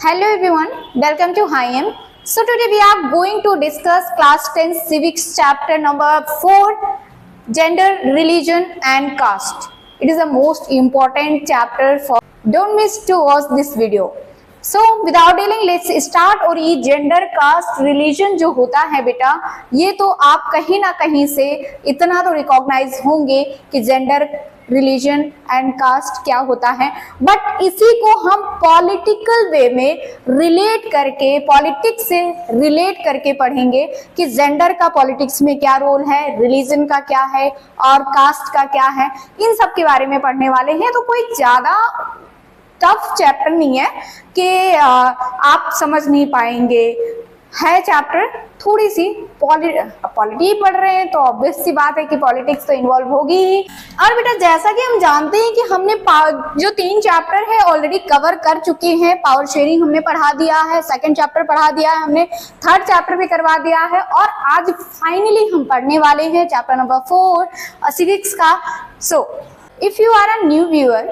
Hello everyone, welcome to HIM. So today we are going to discuss class 10 civics chapter number 4, gender, religion and caste. It is the most important chapter for don't miss to watch this video. So without delaying let's start। और ये gender caste religion जो होता है बेटा, ये तो आप कहीं ना कहीं से इतना तो रिकॉग्नाइज होंगे कि जेंडर रिलीजन एंड कास्ट क्या होता है, बट इसी को हम पॉलिटिकल वे में रिलेट करके, पॉलिटिक्स से रिलेट करके पढ़ेंगे कि जेंडर का पॉलिटिक्स में क्या रोल है, रिलीजन का क्या है और कास्ट का क्या है, इन सब के बारे में पढ़ने वाले हैं। तो कोई ज्यादा टफ चैप्टर नहीं है कि आप समझ नहीं पाएंगे, है चैप्टर थोड़ी सी पॉलिटी पढ़ रहे हैं तो ऑब्वियस सी बात है कि पॉलिटिक्स तो इन्वॉल्व होगी ही। और बेटा जैसा कि हम जानते हैं कि हमने जो 3 चैप्टर है ऑलरेडी कवर कर चुके हैं। पावर शेयरिंग हमने पढ़ा दिया है, 2nd चैप्टर पढ़ा दिया है हमने, 3rd चैप्टर भी करवा दिया है और आज फाइनली हम पढ़ने वाले हैं चैप्टर नंबर 4 सिविक्स का। So if you are a new viewer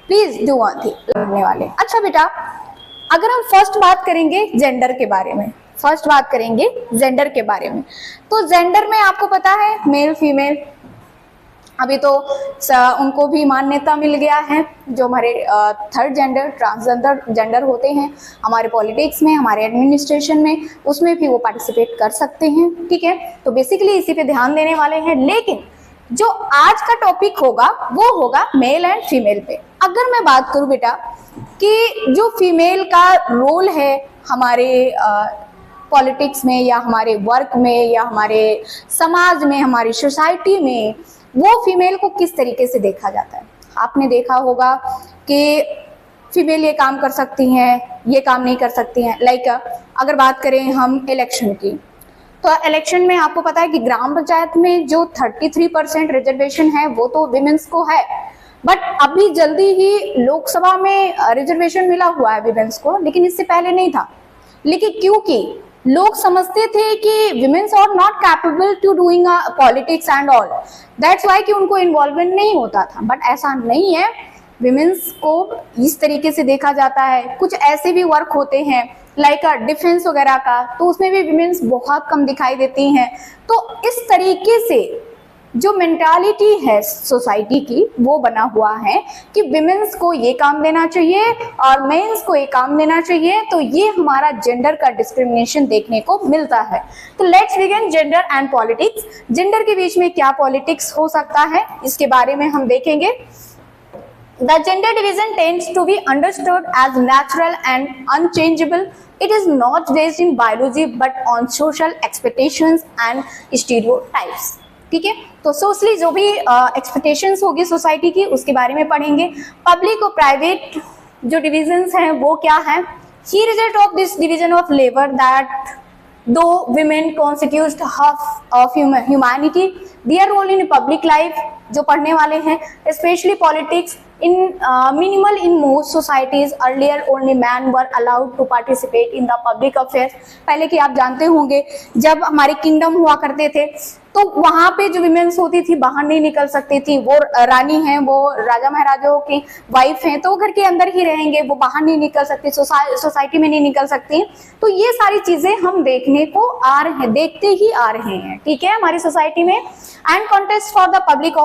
please do one thing पढ़ने वाले। अच्छा बेटा, अगर हम फर्स्ट बात करेंगे जेंडर के बारे में, तो जेंडर में आपको पता है मेल फीमेल, अभी तो उनको भी मान्यता मिल गया है। जो हमारे 3rd जेंडर, ट्रांसजेंडर जेंडर होते हैं हमारे पॉलिटिक्स में, हमारे एडमिनिस्ट्रेशन में, उसमें भी वो पार्टिसिपेट कर सकते हैं। ठीक है, तो बेसिकली इसी पे ध्यान देने वाले हैं। लेकिन जो आज का टॉपिक होगा वो होगा मेल एंड फीमेल पे। अगर मैं बात करूं बेटा कि जो फीमेल का रोल है हमारे पॉलिटिक्स में या हमारे वर्क में या हमारे समाज में, हमारी सोसाइटी में, वो फीमेल को किस तरीके से देखा जाता है। आपने देखा होगा कि फीमेल ये काम कर सकती हैं, ये काम नहीं कर सकती हैं। लाइक अगर बात करें हम इलेक्शन की, तो इलेक्शन में आपको पता है कि ग्राम पंचायत में जो 33% रिजर्वेशन है वो तो विमेंस को है, बट अभी जल्दी ही लोकसभा में रिजर्वेशन मिला हुआ है विमेंस को, लेकिन इससे पहले नहीं था। लेकिन क्योंकि लोग समझते थे कि womens are not capable to doing politics and all, that's why कि उनको इन्वॉल्वमेंट नहीं होता था। बट ऐसा नहीं है, विमेंस को इस तरीके से देखा जाता है। कुछ ऐसे भी वर्क होते हैं लाइक डिफेंस वगैरह का, तो उसमें भी विमेंस बहुत कम दिखाई देती हैं। तो इस तरीके से जो मेंटालिटी है सोसाइटी की वो बना हुआ है कि विमेंस को ये काम देना चाहिए और मेंस को ये काम देना चाहिए। तो ये हमारा जेंडर का डिस्क्रिमिनेशन देखने को मिलता है। तो let's begin gender and politics. Gender के बीच में क्या पॉलिटिक्स हो सकता है इसके बारे में हम देखेंगे। The gender division tends to be understood as natural and unchangeable. It is not based in biology but on social expectations and stereotypes. ठीक है, तो सोशली जो भी एक्सपेक्टेशंस होगी सोसाइटी की उसके बारे में पढ़ेंगे। पब्लिक और प्राइवेट जो डिविजन्स हैं वो क्या है। की result of this division of labour that दो women constitute half of humanity, their role in public life जो पढ़ने वाले हैं, especially politics in minimal in most societies, earlier only men were allowed to participate in the public affairs। पहले की आप जानते होंगे जब हमारे किंगडम हुआ करते थे तो वहां पे जो विमेन्स होती थी बाहर नहीं निकल सकती थी। वो रानी हैं, वो राजा महाराजाओं की वाइफ हैं, तो वो घर के अंदर ही रहेंगे, वो बाहर नहीं निकल सकती, सोसाइटी में नहीं निकल सकती। तो ये सारी चीजें हम देखने को आ रहे हैं, देखते ही आ रहे हैं। ठीक है, हमारी सोसाइटी में। And contest for the public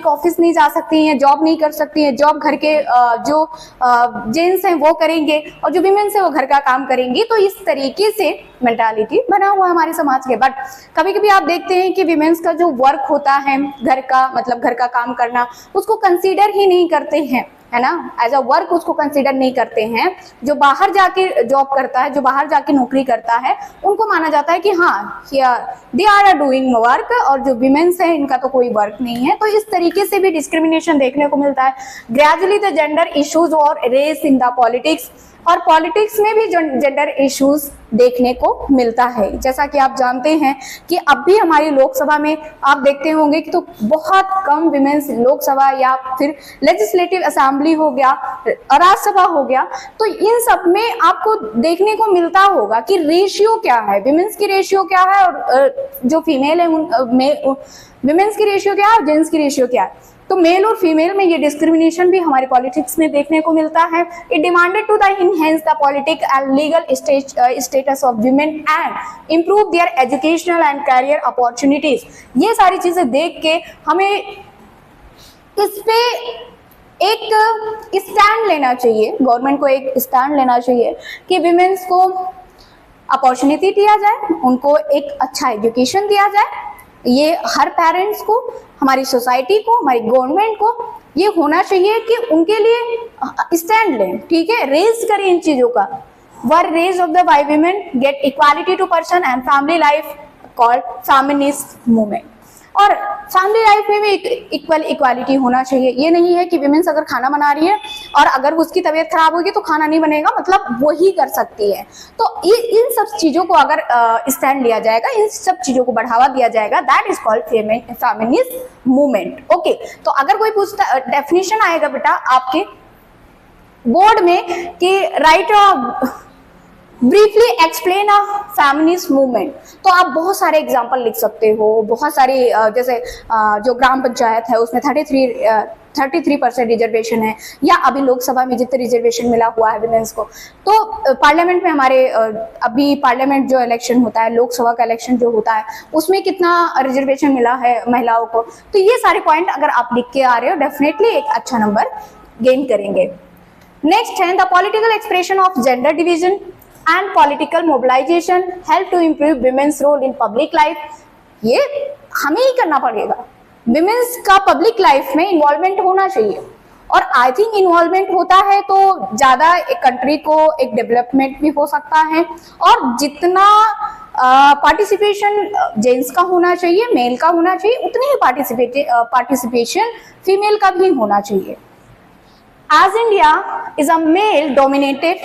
office नहीं जा सकती हैं, जॉब नहीं कर सकती हैं। जॉब घर के जो जेंट्स हैं वो करेंगे और जो विमेन्स है वो घर का काम करेंगी। तो इस तरीके से मेंटालिटी बना हुआ है हमारे समाज के। बट कभी कभी आप देखते हैं कि विमेन्स का जो वर्क होता है घर का, मतलब घर का काम करना, उसको कंसीडर ही नहीं करते हैं, है ना, एज अ वर्क उसको कंसीडर नहीं करते हैं। जो बाहर जाके जॉब करता है, जो बाहर जाके नौकरी करता है, उनको माना जाता है कि हाँ दे आर डूइंग वर्क, और जो विमेन्स है इनका तो कोई वर्क नहीं है। तो इस तरीके से भी डिस्क्रिमिनेशन देखने को मिलता है। ग्रेजुअली द जेंडर इश्यूज और रेस इन द पॉलिटिक्स, और पॉलिटिक्स में भी जेंडर इश्यूज देखने को मिलता है। जैसा कि आप जानते हैं कि अब भी हमारी लोकसभा में आप देखते होंगे कि तो बहुत कम विमेन्स लोकसभा या फिर लेजिस्लेटिव असेंबली हो गया, राज्यसभा हो गया, तो इन सब में आपको देखने को मिलता होगा कि रेशियो क्या है, विमेन्स की रेशियो क्या है और जो फीमेल है विमेन्स की रेशियो क्या है और जेंट्स की रेशियो क्या है। तो तो मेल और फीमेल में ये डिस्क्रिमिनेशन भी हमारी पॉलिटिक्स में देखने को मिलता है। It demanded to the enhance the politic and legal status of women and improve their educational and career opportunities. ये सारी चीजें देख के हमें इस पे एक स्टैंड लेना चाहिए, गवर्नमेंट को एक स्टैंड लेना चाहिए कि विमेन्स को अपॉर्चुनिटी दिया जाए, उनको एक अच्छा एजुकेशन दिया जाए। ये हर पेरेंट्स को, हमारी सोसाइटी को, हमारी गवर्नमेंट को ये होना चाहिए कि उनके लिए स्टैंड लें, ठीक है, रेज करें इन चीजों का। Were raise of the why women get equality to person and family life called feminist movement. और फैमिली लाइफ में भी इक्वालिटी होना चाहिए। ये नहीं है कि विमेन्स अगर खाना बना रही है और अगर उसकी तबीयत खराब होगी तो खाना नहीं बनेगा, मतलब वो ही कर सकती है। तो इन सब चीजों को अगर स्टैंड लिया जाएगा, इन सब चीजों को बढ़ावा दिया जाएगा, that is called feminist movement. Okay, तो अगर कोई पूछता, डेफिनेशन आएगा बेटा आपके बोर्ड में कि right briefly explain a feminist movement, तो आप बहुत सारे एग्जाम्पल लिख सकते हो। बहुत सारी जैसे जो ग्राम पंचायत है उसमें 33% रिजर्वेशन है, या अभी लोकसभा में जितने रिजर्वेशन मिला हुआ है विमेंस को। तो पार्लियामेंट में हमारे अभी पार्लियामेंट जो इलेक्शन होता है, लोकसभा का इलेक्शन जो होता है, उसमें कितना रिजर्वेशन मिला है महिलाओं को। तो ये सारे पॉइंट अगर आप लिख के आ रहे हो, डेफिनेटली एक अच्छा नंबर गेन करेंगे। नेक्स्ट है the political expression of gender division and political mobilization help to improve women's role in public life। ये हमें ही करना पड़ेगा। women's का public life में involvement होना चाहिए, और आई थिंक इन्वॉल्वमेंट होता है तो ज्यादा एक कंट्री को एक डेवलपमेंट भी हो सकता है। और जितना पार्टिसिपेशन जेंट्स का होना चाहिए, मेल का होना चाहिए, उतनी ही पार्टिसिपेशन फीमेल का भी होना चाहिए। As India is a male dominated,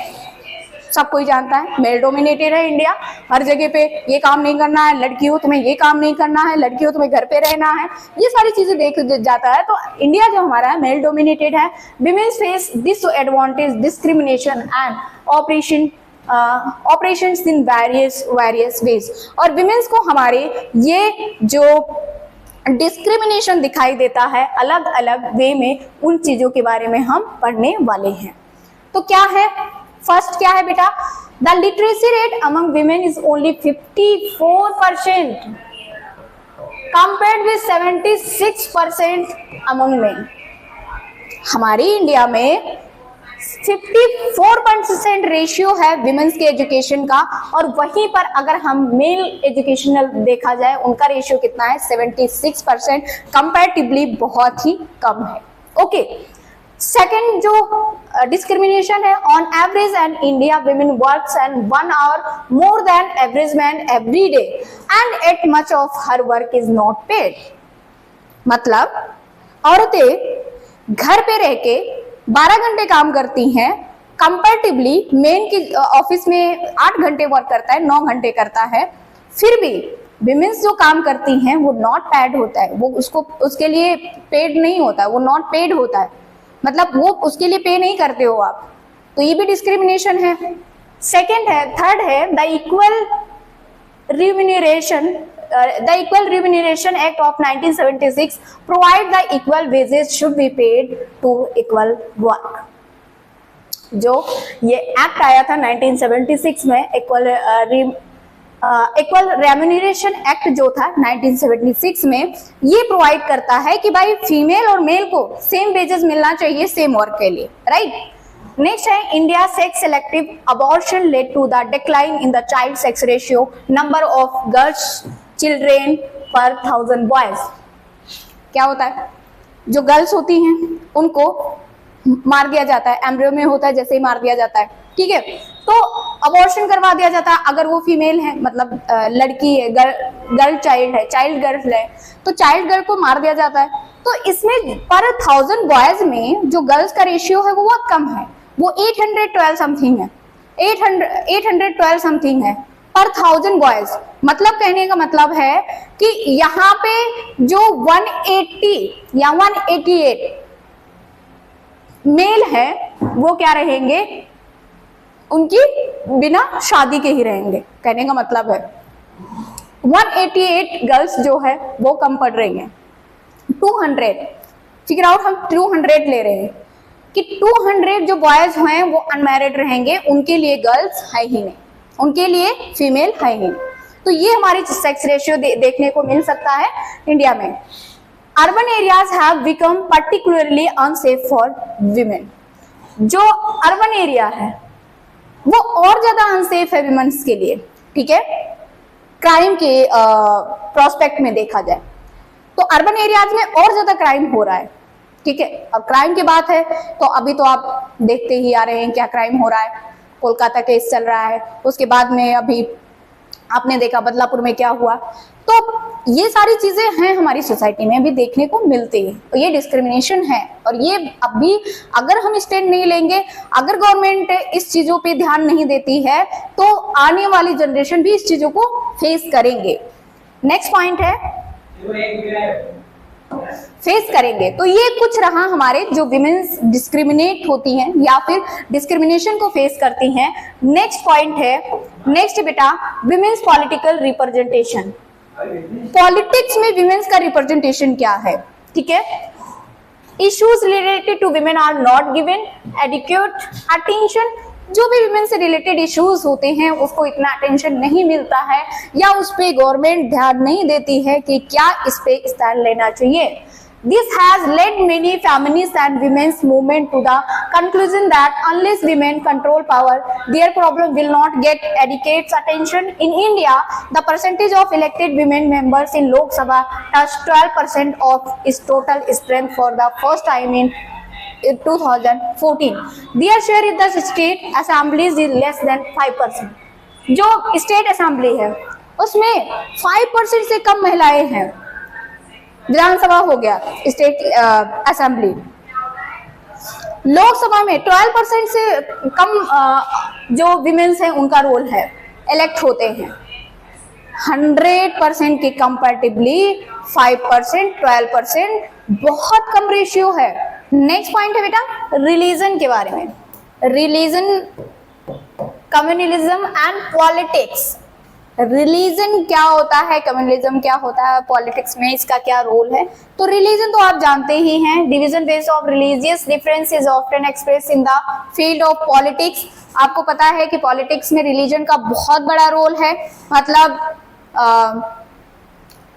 सब कोई जानता है मेल डोमिनेटेड है इंडिया। हर जगह पे ये काम नहीं करना है, लड़की हो तुम्हें ये काम नहीं करना है, लड़की हो तुम्हें घर पे रहना है, ये सारी चीजें देख जाता है। तो इंडिया जो हमारा है मेल डोमिनेटेड है। Women's face disadvantage, discrimination and operations in various ways. और विमेन्स को हमारे ये जो डिस्क्रिमिनेशन दिखाई देता है अलग अलग वे में, उन चीजों के बारे में हम पढ़ने वाले हैं। तो क्या है, फर्स्ट क्या है बेटा, the literacy rate among women is only 54% compared with 76% among main. हमारी इंडिया में 54% रेशियो है विमेन्स के एजुकेशन का, और वहीं पर अगर हम मेल एजुकेशनल देखा जाए उनका रेशियो कितना है, 76%, कंपैरेटिवली बहुत ही कम है। ओके, सेकेंड जो डिस्क्रिमिनेशन है, on average and India women works and 1 hour more than average man every day and eight much of her work is not paid. मतलब औरतें घर पे रह के 12 घंटे काम करती हैं, कंपैरेटिवली मेन की ऑफिस में 8 घंटे वर्क करता है, 9 घंटे करता है, फिर भी विमेन्स जो काम करती हैं वो नॉट पेड होता है, वो उसके लिए पेड नहीं होता है, वो नॉट पेड होता है, मतलब वो उसके लिए पे नहीं करते हो आप। तो ये भी डिस्क्रिमिनेशन है। सेकेंड है, थर्ड है the Equal Remuneration Act of 1976 provide the equal wages should be paid to equal work. जो ये एक्ट आया था 1976 में, इक्वल रेम्यूनरेशन एक्ट जो था 1976 में, ये प्रोवाइड करता है कि भाई फीमेल और मेल को सेम वेजेस मिलना चाहिए सेम वर्क के लिए, राइट। नेक्स्ट है India sex selective abortion led to the decline in the child sex ratio, number of girls children per 1000 boys. क्या होता है, जो गर्ल्स होती हैं उनको मार दिया जाता है, एम्ब्रियो में होता है जैसे ही मार दिया जाता है, ठीक है, तो अबॉर्शन करवा दिया जाता है। अगर वो फीमेल है, मतलब लड़की है, गर्ल चाइल्ड है, चाइल्ड गर्ल है, तो चाइल्ड गर्ल को मार दिया जाता है। तो इसमें पर 1000 बॉयज में जो गर्ल्स का रेशियो है वो बहुत कम है, वो 812 समथिंग है, 812 समथिंग है पर 1000 बॉयज। मतलब कहने का मतलब है कि यहाँ पे जो 180 या 188 मेल है वो क्या रहेंगे, उनकी बिना शादी के ही रहेंगे। कहने का मतलब है 188 गर्ल्स जो है वो कम पड़ रही हैं। 200 फिगर आउट हम 200 ले रहे हैं कि 200 जो बॉयज हैं वो अनमैरिड रहेंगे, उनके लिए गर्ल्स है ही नहीं, उनके लिए फीमेल है ही नहीं। तो ये हमारी सेक्स रेशियो देखने को मिल सकता है इंडिया में। Urban areas have become particularly unsafe for women. जो अर्बन एरिया है वो और ज्यादा अनसेफ है विमेन्स के लिए, ठीक है, क्राइम के प्रोस्पेक्ट में देखा जाए तो अर्बन एरियाज में और ज्यादा क्राइम हो रहा है, ठीक है। अब क्राइम की बात है तो अभी तो आप देखते ही आ रहे हैं क्या क्राइम हो रहा है, कोलकाता केस चल रहा है, उसके बाद में अभी आपने देखा बदलापुर में क्या हुआ। तो ये सारी चीजें हैं हमारी सोसाइटी में अभी देखने को मिलती है, तो ये डिस्क्रिमिनेशन है। और ये अभी अगर हम स्टैंड नहीं लेंगे, अगर गवर्नमेंट इस चीजों पे ध्यान नहीं देती है तो आने वाली जनरेशन भी इस चीजों को फेस करेंगे। नेक्स्ट पॉइंट है फेस करेंगे। तो ये कुछ रहा हमारे जो विमेन्स डिस्क्रिमिनेट होती हैं या फिर डिस्क्रिमिनेशन को फेस करती हैं। नेक्स्ट पॉइंट है, नेक्स्ट बेटा, विमेन्स पॉलिटिकल रिप्रेजेंटेशन। पॉलिटिक्स में विमेन्स का रिप्रेजेंटेशन क्या है, ठीक है। Issues related to women are not given adequate attention. जो भी विमेन से रिलेटेड इश्यूज होते हैं उसको इतना अटेंशन नहीं मिलता है या उस पे गवर्नमेंट ध्यान नहीं देती है कि क्या इस पे स्टैंड लेना चाहिए। This has led many feminist and women's movement to the conclusion that unless women control power, their problem will not get adequate attention. In India, the percentage of elected women members in Lok Sabha touched 12% of its total strength for the first time in 2014. Their share in the state assemblies is less than 5%. जो state assembly है उसमें 5% से कम महिलाएं हैं। विधानसभा हो गया, state assembly, Lok Sabha में 12% से कम जो विमेन्स हैं उनका रोल है, इलेक्ट होते हैं। 100% के कंपैरेटिवली 5%, 12% बहुत कम रेशियो है। नेक्स्ट पॉइंट है बेटा रिलीजन के बारे में। Religion, communalism and politics. Religion क्या होता है, कम्युनलिज्म क्या होता है, पॉलिटिक्स में इसका क्या रोल है। तो रिलीजन तो आप जानते ही हैं, division based of religious difference is often express in the field of politics. आपको पता है कि पॉलिटिक्स में रिलीजन का बहुत बड़ा रोल है। मतलब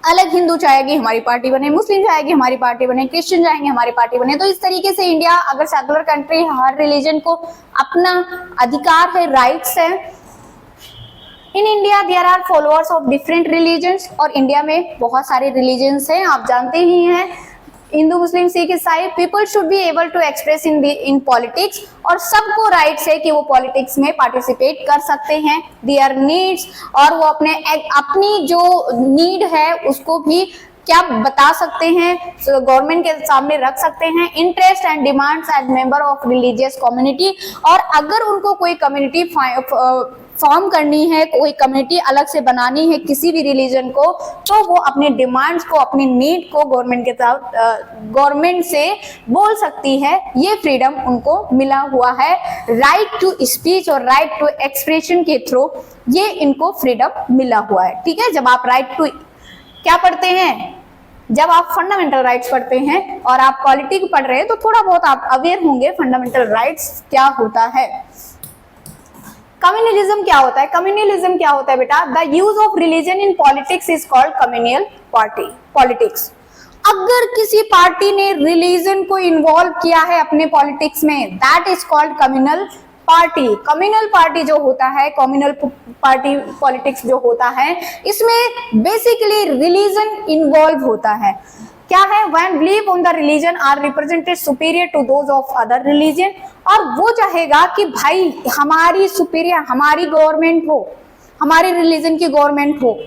अलग हिंदू चाहेगी हमारी पार्टी बने, मुस्लिम चाहेगी हमारी पार्टी बने, क्रिश्चियन चाहेंगे हमारी पार्टी बने। तो इस तरीके से इंडिया अगर सेकुलर कंट्री, हर रिलीजन को अपना अधिकार है, राइट्स है। In India there are followers of different religions. और इंडिया में बहुत सारे रिलीजन्स हैं, आप जानते ही हैं, हिंदू, मुस्लिम, सिख, ईसाई। People should be able to express in politics. और सबको राइट्स है कि वो पॉलिटिक्स में पार्टिसिपेट कर सकते हैं। देयर नीड्स, और वो अपनी जो नीड है उसको भी क्या बता सकते हैं, गवर्नमेंट के सामने रख सकते हैं। Interest and demands as member of religious community. और अगर उनको कोई कम्युनिटी फॉर्म करनी है, कोई कम्युनिटी अलग से बनानी है किसी भी रिलीजन को, तो वो अपने डिमांड्स को, अपने नीड को गवर्नमेंट के साथ, गवर्नमेंट से बोल सकती है। ये फ्रीडम उनको मिला हुआ है। राइट टू स्पीच और राइट टू एक्सप्रेशन के थ्रू ये इनको फ्रीडम मिला हुआ है, ठीक है। जब आप राइट टू क्या पढ़ते हैं, जब आप फंडामेंटल राइट्स पढ़ते हैं और आप पॉलिटिक्स पढ़ रहे हैं तो थोड़ा बहुत आप अवेयर होंगे फंडामेंटल राइट्स क्या होता है। कम्युनलिज्म क्या होता है? कम्युनलिज्म क्या होता है बेटा? The use of religion in politics is called communal party politics. अगर किसी पार्टी ने रिलीजन को इन्वॉल्व किया है अपने पॉलिटिक्स में, that is called communal party. Communal party जो होता है, कम्युनल पार्टी पॉलिटिक्स जो होता है, इसमें बेसिकली रिलीजन इन्वॉल्व होता है। क्या है? when belief on the religion are represented superior to those of other religion। और वो चाहेगा कि भाई हमारी सुपीरियर, हमारी गवर्नमेंट हो, हमारे रिलीजन की गवर्नमेंट हो।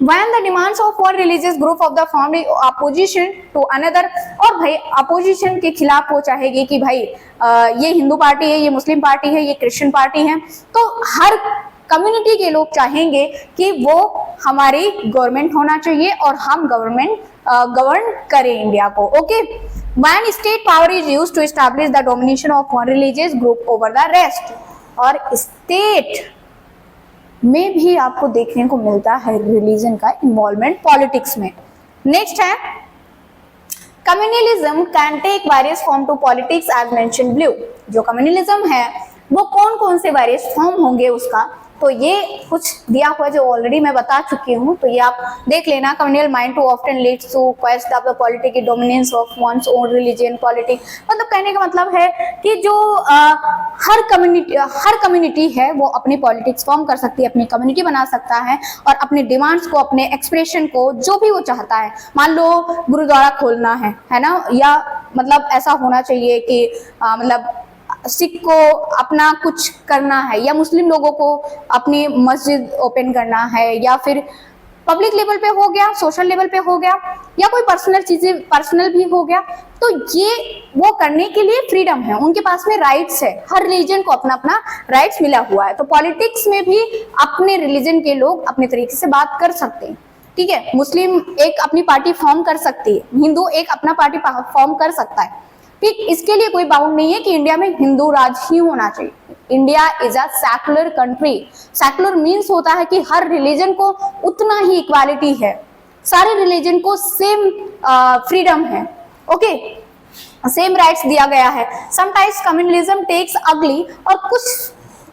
when the demands of one religious group of the family opposition to another। और भाई अपोजिशन के खिलाफ वो चाहेगी कि भाई ये हिंदू पार्टी है, ये मुस्लिम पार्टी है, ये क्रिश्चियन पार्टी है। तो हर कम्युनिटी के लोग चाहेंगे कि वो हमारी गवर्नमेंट होना चाहिए और हम गवर्न करें इंडिया को। Okay, when state power is used to establish the domination of one religious group over the rest। और स्टेट में भी आपको देखने को मिलता है रिलीजन का इन्वॉल्वमेंट पॉलिटिक्स में। नेक्स्ट है communalism can take various form to politics as mention below. जो कम्युनलिज्म है वो कौन कौन से वेरियस फॉर्म होंगे उसका, तो ये कुछ दिया हुआ जो ऑलरेडी मैं बता चुकी हूँ, तो ये आप देख लेना। Communal mind to often leads to quest of the political dominance of one's own religion politics. मतलब कहने का मतलब है कि जो हर कम्युनिटी है वो अपनी पॉलिटिक्स फॉर्म कर सकती है, अपनी कम्युनिटी बना सकता है और अपने डिमांड्स को, अपने एक्सप्रेशन को, जो भी वो चाहता है। मान लो गुरुद्वारा खोलना है ना, या मतलब ऐसा होना चाहिए कि मतलब सिख को अपना कुछ करना है, या मुस्लिम लोगों को अपनी मस्जिद ओपन करना है, या फिर पब्लिक लेवल पे हो गया, सोशल लेवल पे हो गया, या कोई पर्सनल चीजें पर्सनल भी हो गया, तो ये वो करने के लिए फ्रीडम है, उनके पास में राइट्स है। हर रिलीजन को अपना अपना राइट्स मिला हुआ है। तो पॉलिटिक्स में भी अपने रिलीजन के लोग अपने तरीके से बात कर सकते हैं, ठीक है। मुस्लिम एक अपनी पार्टी फॉर्म कर सकती है, हिंदू एक अपना पार्टी फॉर्म कर सकता है, ठीक। इसके लिए कोई बाउंड नहीं है कि इंडिया में हिंदू राज ही होना चाहिए। India is a secular country. Secular means होता है कि हर रिलीजन को उतना ही इक्वालिटी है, सारे रिलीजन को सेम फ्रीडम है, ओके, सेम राइट्स दिया गया है। समटाइम्स कम्युनलिज्म टेक्स अगली, और कुछ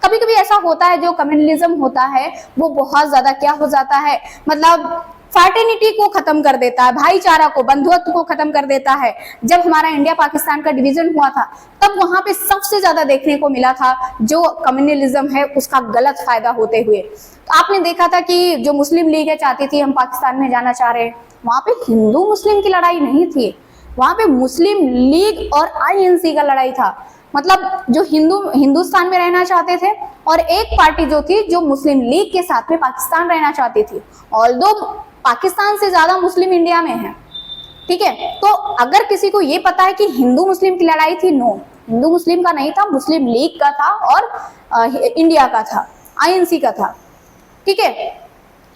कभी कभी ऐसा होता है जो कम्युनलिज्म होता है वो बहुत ज्यादा क्या हो जाता है, मतलब फ्रैटर्निटी को खत्म कर देता है, भाईचारा को, बंधुत्व को खत्म कर देता है। जब हमारा इंडिया पाकिस्तान का डिवीजन हुआ था तब वहां पे सबसे ज्यादा देखने को मिला था जो कम्युनलिज्म है उसका गलत फायदा होते हुए। तो आपने देखा था कि जो मुस्लिम लीग है चाहती थी हम पाकिस्तान में जाना चाह रहे हैं, वहां पे हिंदू मुस्लिम की लड़ाई नहीं थी, वहां पे मुस्लिम लीग और INC का लड़ाई था। मतलब जो हिंदुस्तान में रहना चाहते थे और एक पार्टी जो थी जो मुस्लिम लीग के साथ में पाकिस्तान रहना चाहती थी। ऑल्दो पाकिस्तान से ज्यादा मुस्लिम इंडिया में है, ठीक है। तो अगर किसी को ये पता है कि हिंदू मुस्लिम की लड़ाई थी, नो, हिंदू मुस्लिम का नहीं था, मुस्लिम लीग का था और इंडिया का था, INC का था, ठीक है।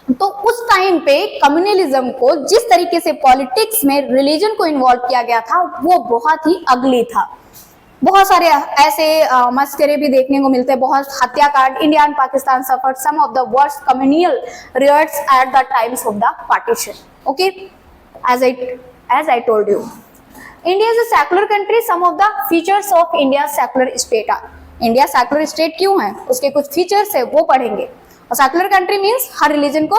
तो उस टाइम पे कम्युनलिज्म को जिस तरीके से पॉलिटिक्स में रिलीजन को इन्वॉल्व किया गया था वो बहुत ही अगली था। बहुत सारे ऐसे मस्करे भी देखने को मिलते हैं, बहुत हत्याकांड। India and Pakistan suffered some of the worst communal riots at the times of the partition, okay. as I told you, India is a secular country. Some of the features of India secular state are, India secular state क्यों है, उसके कुछ features है वो पढ़ेंगे। और secular country means हर religion को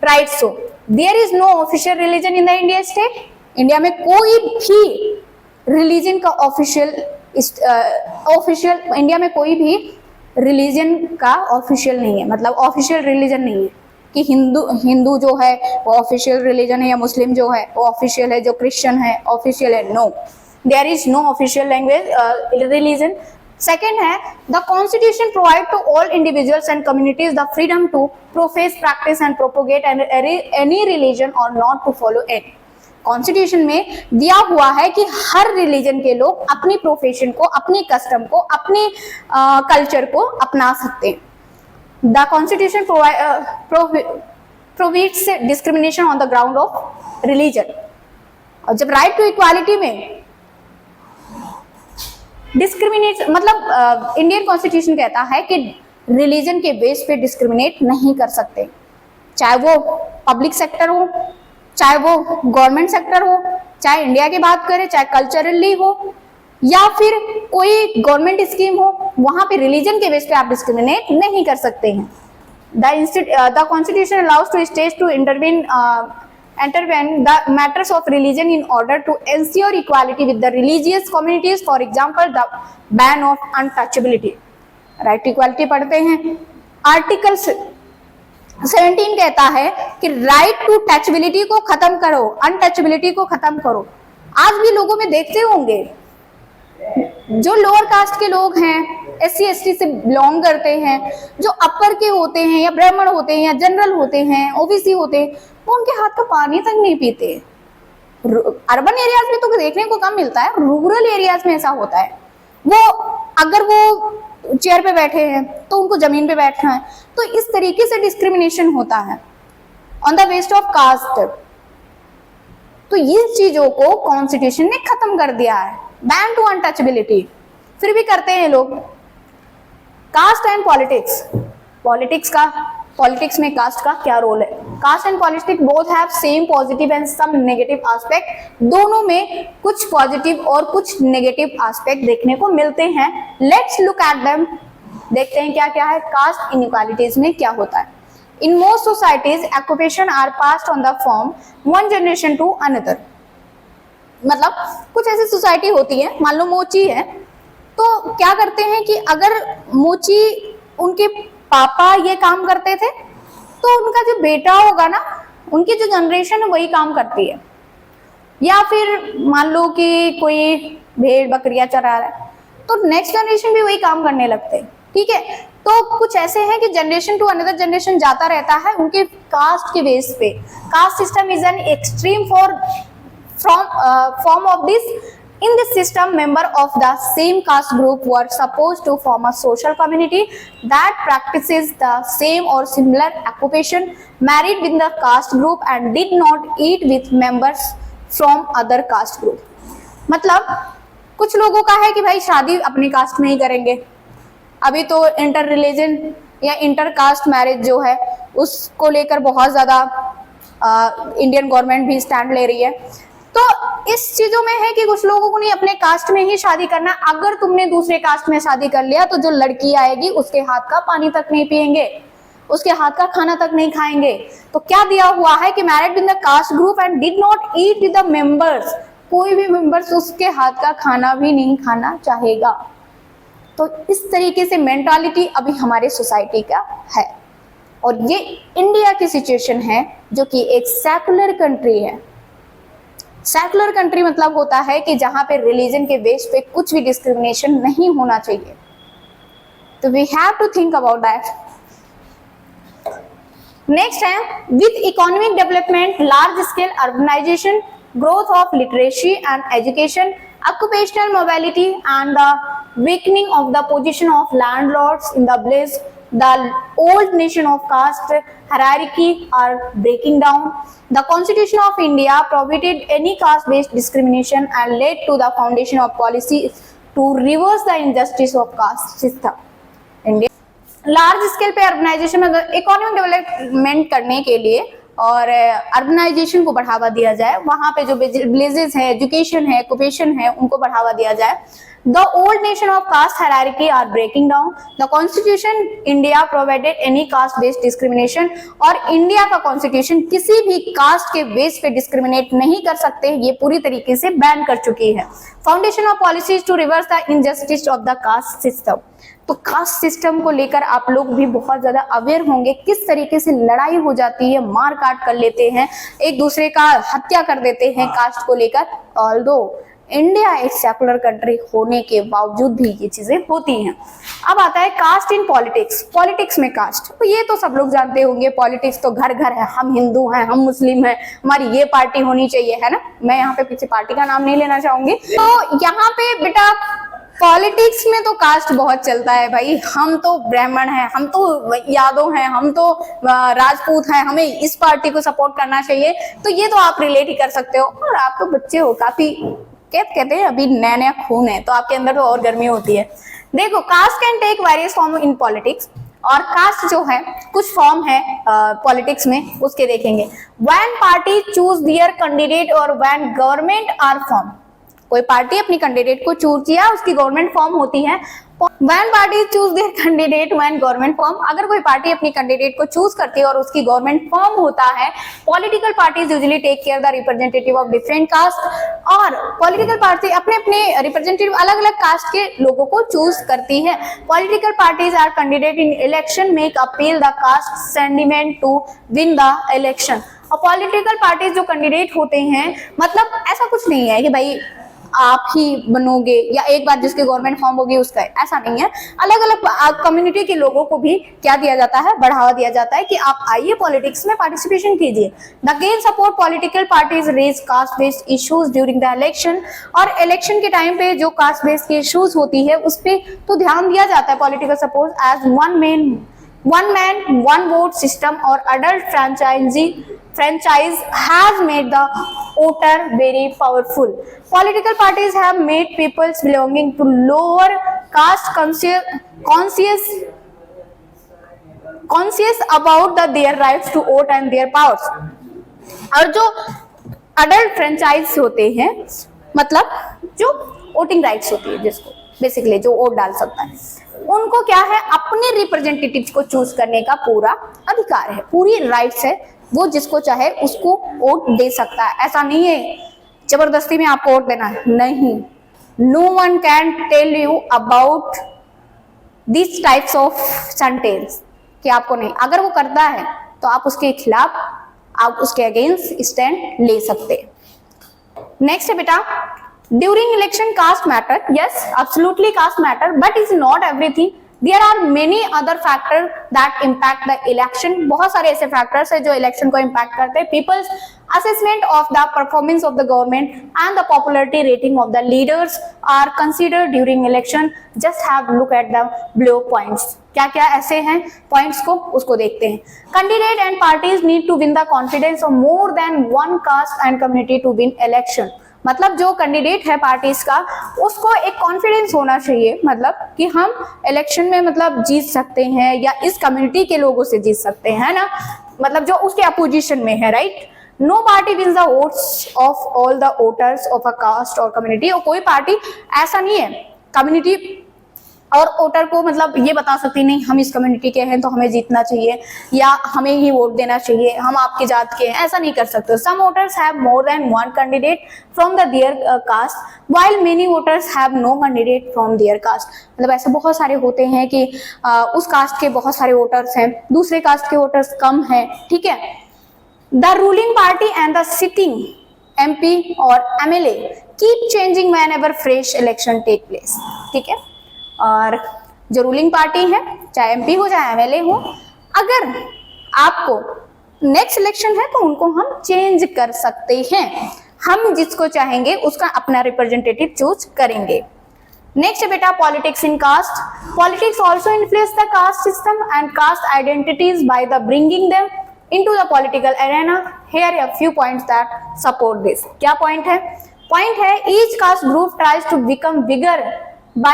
राइट्स हो। There is no official religion in the India state. India में कोई भी रिलीजन का ऑफिशियल इंडिया में कोई भी रिलीजन का ऑफिशियल नहीं है, मतलब ऑफिशियल रिलीजन नहीं है कि हिंदू जो है वो ऑफिशियल रिलीजन है, या मुस्लिम जो है वो ऑफिशियल है, जो क्रिश्चियन है ऑफिशियल है। No, there is no official language religion. Second है the constitution provide to all individuals and communities the freedom to profess, practise and propagate any religion or not to follow it. Constitution में दिया हुआ है कि हर religion के लोग अपनी profession को, अपने कस्टम को, अपने कल्चर को अपना सकते हैं। The constitution प्रोविड्स discrimination on the ground of religion. और जब राइट टू इक्वालिटी में डिस्क्रिमिनेट, मतलब इंडियन कॉन्स्टिट्यूशन कहता है कि रिलीजन के बेस पे डिस्क्रिमिनेट नहीं कर सकते, चाहे वो पब्लिक सेक्टर हो, चाहे वो गवर्नमेंट सेक्टर हो, चाहे इंडिया की बात करें, चाहे कल्चरली हो, या फिर कोई गवर्नमेंट स्कीम हो, वहां पे रिलीजन के बेस पे आप डिस्क्रिमिनेट नहीं कर सकते हैं। The constitution allows to states to intervene the matters of religion in order to ensure equality with the religious communities. For example, the ban of untouchability. Right to equality पढ़ते हैं। Article 17 कहता है कि right to टचबिलिटी को खत्म करो, untouchability को खत्म करो। आज भी लोगों में देखते होंगे जो लोअर कास्ट के लोग हैं, SC ST से बिलोंग करते हैं, जो अपर के होते हैं या ब्राह्मण होते हैं या जनरल होते हैं, OBC होते हैं, वो उनके हाथ का पानी तक नहीं पीते। अर्बन एरियाज में तो देखने को कम मिलता है, रूरल एरियाज में ऐसा होता है। वो अगर वो चेयर पे बैठे हैं तो उनको जमीन पे बैठना है। तो इस तरीके से डिस्क्रिमिनेशन होता है on the base of caste. तो ये चीजों को कॉन्स्टिट्यूशन ने खत्म कर दिया है, बैन टू अनटचबिलिटी। फिर भी करते हैं लोग। कास्ट एंड पॉलिटिक्स, पॉलिटिक्स का पॉलिटिक्स में कास्ट का क्या रोल है। Caste and politics both have same positive and some negative aspect, दोनों में कुछ पॉजिटिव और कुछ नेगेटिव एस्पेक्ट देखने को मिलते हैं। लेट्स लुक एट देम, देखते हैं क्या क्या है कास्ट इनइक्वालिटीज में क्या होता है। In most societies occupation are passed on the form one generation to another, मतलब कुछ ऐसी सोसाइटी होती है, मान लो मोची है, तो क्या करते हैं कि अगर मोची उनके पापा ये काम करते थे तो उनका जो बेटा होगा ना, उनकी जो जनरेशन है वही काम करती है। या फिर मान लो कि कोई भेड़ बकरियां चरा रहा है तो नेक्स्ट जनरेशन भी वही काम करने लगते हैं, ठीक है। तो कुछ ऐसे हैं कि जनरेशन टू अनदर जनरेशन जाता रहता है उनके कास्ट के बेस पे। Caste system is an extreme form of this. In this system, member of the same caste group were supposed to form a social community that practices the same or similar occupation, married with the caste group and did not eat with members from other caste group. मतलब कुछ लोगों का है कि भाई शादी अपने cast में ही करेंगे। अभी तो इंटर रिलीजन या इंटर कास्ट मैरिज जो है उसको लेकर बहुत ज्यादा इंडियन गवर्नमेंट भी स्टैंड ले रही है। तो इस चीजों में है कि कुछ लोगों को नहीं अपने कास्ट में ही शादी करना। अगर तुमने दूसरे कास्ट में शादी कर लिया तो जो लड़की आएगी उसके हाथ का पानी तक नहीं पिएंगे, उसके हाथ का खाना तक नहीं खाएंगे। तो क्या दिया हुआ है कि married with the caste group and did not eat with the members, कोई भी मेंबर्स उसके हाथ का खाना भी नहीं खाना चाहेगा। तो इस तरीके से मेंटालिटी अभी हमारे सोसाइटी का है। और ये इंडिया की सिचुएशन है जो कि एक सेकुलर कंट्री है। सेकुलर कंट्री मतलब होता है कि जहां पे रिलीजन के बेस पे कुछ भी डिस्क्रिमिनेशन नहीं होना चाहिए। तो we have to think about that. Next है with economic development, large scale urbanization, growth of literacy and education, occupational mobility and the weakening of the position of landlords in the village, the old nation of caste hierarchy are breaking down. The Constitution of India prohibited any caste-based discrimination and led to the foundation of policy to reverse the injustice of caste system. India large scale पे urbanisation में economic development करने के लिए और urbanisation को बढ़ावा दिया जाए, वहां पे जो विलेजेस है, एजुकेशन है, ऑक्यूपेशन है, उनको बढ़ावा दिया जाए। The old nation of caste hierarchy are breaking down. The constitution India provided any caste based discrimination, और इंडिया का कॉन्स्टिट्यूशन किसी भी कास्ट के बेस पे डिस्क्रिमिनेट नहीं कर सकते, ये पूरी तरीके से बैन कर चुकी है। Foundation of policies to reverse the injustice of the caste system. तो कास्ट सिस्टम को लेकर आप लोग भी बहुत ज्यादा अवेयर होंगे, किस तरीके से लड़ाई हो जाती है, मार काट कर लेते हैं, एक दूसरे का हत्या कर देते हैं कास्ट को लेकर। ऑल्दो इंडिया एक सेकुलर कंट्री होने के बावजूद भी ये चीजें होती हैं। अब आता है कास्ट इन पॉलिटिक्स। पॉलिटिक्स में कास्ट, तो ये तो सब लोग जानते होंगे, पॉलिटिक्स तो घर घर है, हम हिंदू हैं, हम मुस्लिम हैं, हमारी ये पार्टी होनी चाहिए, है ना। मैं यहाँ पे किसी पार्टी का नाम नहीं लेना चाहूंगी। तो यहाँ पे बेटा पॉलिटिक्स में तो कास्ट बहुत चलता है भाई। हम तो ब्राह्मण हैं, हम तो यादव हैं, हम तो राजपूत हैं, हमें इस पार्टी को सपोर्ट करना चाहिए। तो ये तो आप रिलेट ही कर सकते हो। और आप तो बच्चे हो, काफी कहते हैं अभी नया नया खून है, तो आपके अंदर तो और गर्मी होती है। देखो, caste can take various form in politics, और कास्ट जो है कुछ फॉर्म है पॉलिटिक्स में, उसके देखेंगे। When party choose their candidate और व्हेन गवर्नमेंट आर फॉर्म, कोई पार्टी अपनी कैंडिडेट को चूज किया, उसकी गवर्नमेंट फॉर्म होती है। When party choose their candidate when government form, अगर कोई पार्टी अपनी कैंडिडेट को चूज करती है और उसकी गवर्नमेंट फॉर्म होता है, political parties usually take care the representative of different caste, और पॉलिटिकल पार्टी अपने अपने रिप्रेजेंटेटिव अलग अलग कास्ट के लोगों को चूज करती है। Political parties are candidate in election make appeal the caste sentiment to win the election. और पॉलिटिकल पार्टीज जो कैंडिडेट होते हैं, मतलब ऐसा कुछ नहीं है कि भाई आप ही बनोगे या एक बार जिसकी गवर्नमेंट फॉर्म होगी उसका, ऐसा नहीं है। अलग अलग कम्युनिटी के लोगों को भी क्या दिया जाता है, बढ़ावा दिया जाता है कि आप आइए पॉलिटिक्स में पार्टिसिपेशन कीजिए। The gain support political parties raise caste based issues during the election, और इलेक्शन के टाइम पे जो कास्ट बेस्ड की इश्यूज होती है उस पे तो ध्यान दिया जाता है। Political support as one man one vote system or adult franchise has made the voter very powerful. Political parties have made peoples belonging to lower caste conscious about the their rights to vote and their powers. और जो adult franchise होते हैं, मतलब जो voting rights होती है, जिसको basically जो वोट डाल सकता है, उनको क्या है, अपने रिप्रेजेंटेटिव्स को चूज करने का पूरा अधिकार है, पूरी राइट्स है, वो जिसको चाहे उसको वोट दे सकता है। ऐसा नहीं है जबरदस्ती में आपको वोट देना है, नहीं। No one can tell you about this types of sentence कि आपको नहीं, अगर वो करता है तो आप उसके खिलाफ, आप उसके अगेंस्ट स्टैंड ले सकते। नेक्स्ट है बेटा, during election caste matter. Yes, absolutely caste matter, but is not everything. There are many other factor that impact the election. बहुत सारे ऐसे फैक्टर्स है जो इलेक्शन को इम्पैक्ट करते हैं। People's assessment of the performance of the government and the popularity rating of the leaders are considered during election. Just have look at the below points. क्या क्या ऐसे हैं पॉइंट्स को, उसको देखते हैं। Candidate and parties need to win the confidence of more than one caste and community to win election. मतलब जो कैंडिडेट है पार्टीज का, उसको एक कॉन्फिडेंस होना चाहिए, मतलब कि हम इलेक्शन में मतलब जीत सकते हैं या इस कम्युनिटी के लोगों से जीत सकते हैं, है ना, मतलब जो उसके अपोजिशन में है, right. No party wins the votes of all the voters of a caste और कम्युनिटी। और कोई पार्टी ऐसा नहीं है कम्युनिटी और वोटर को मतलब ये बता सकती नहीं हम इस कम्युनिटी के हैं तो हमें जीतना चाहिए या हमें ही वोट देना चाहिए, हम आपकी जात के हैं, ऐसा नहीं कर सकते। Some voters have more than one candidate from the their caste while many voters have no candidate from their caste. मतलब ऐसे बहुत सारे होते हैं कि उस कास्ट के बहुत सारे वोटर्स हैं, दूसरे कास्ट के वोटर्स कम हैं, ठीक है। The ruling party and the sitting MP or MLA keep changing whenever fresh election take place, ठीक है। और जो रूलिंग पार्टी है, चाहे MP हो चाहे MLA हो, अगर आपको नेक्स्ट इलेक्शन है तो उनको हम चेंज कर सकते हैं, हम जिसको चाहेंगे उसका अपना रिप्रेजेंटेटिव चूज करेंगे। नेक्स्ट बेटा, politics in caste. Politics also influence the caste system and caste identities by the bringing them into the political arena. Here are a few points that support this. क्या point है? Point है, each caste group tries to become bigger by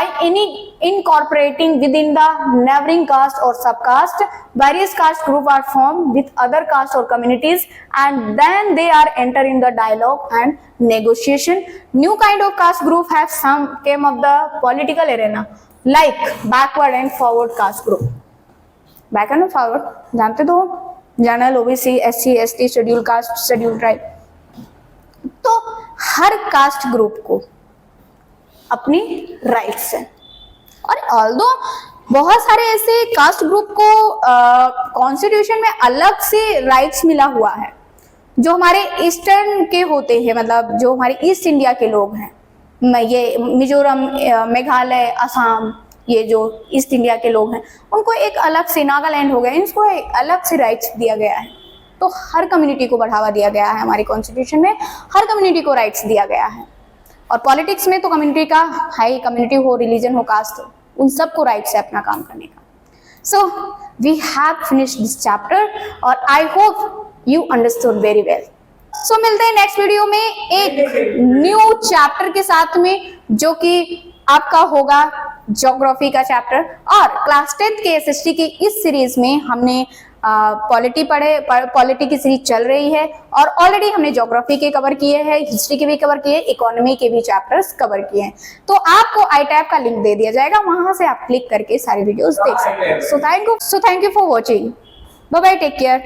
incorporating within the neighboring caste or subcaste. Various caste groups are formed with other castes or communities and then they are enter in the dialogue and negotiation. New kind of caste group have some came of the political arena like backward and forward caste group. Back and forward जानते तो general, OBC, SC, ST, schedule caste, schedule tribe. तो हर caste group को अपनी rights है और although बहुत सारे ऐसे कास्ट ग्रुप को कॉन्स्टिट्यूशन में अलग से राइट्स मिला हुआ है जो हमारे ईस्टर्न के होते हैं, मतलब जो हमारे ईस्ट इंडिया के लोग हैं, ये मिजोरम, मेघालय, असम, ये जो ईस्ट इंडिया के लोग हैं, उनको एक अलग से, नागालैंड हो गया, इनको एक अलग से राइट्स दिया गया है। तो हर कम्युनिटी को बढ़ावा दिया गया है हमारी कॉन्स्टिट्यूशन में, हर कम्युनिटी को राइट्स दिया गया है। और पॉलिटिक्स में तो कम्युनिटी का हाई, कम्युनिटी हो, रिलीजन हो, कास्ट हो, उन सबको राइट्स है अपना काम करने का। So we have finished this chapter और I hope you understood very well. So मिलते हैं नेक्स्ट वीडियो में एक न्यू चैप्टर के साथ में, जो कि आपका होगा ज्योग्राफी का चैप्टर। और क्लास 10th के एसएसटी की इस सीरीज में हमने पॉलिटी पढ़े, पॉलिटी की सीरीज चल रही है और ऑलरेडी हमने ज्योग्राफी के कवर किए हैं, हिस्ट्री के भी कवर किए, इकोनॉमी के भी चैप्टर्स कवर किए हैं। तो आपको आई टैब का लिंक दे दिया जाएगा, वहां से आप क्लिक करके सारी वीडियोस देख सकते हैं। So thank you for watching. Bye bye, take care.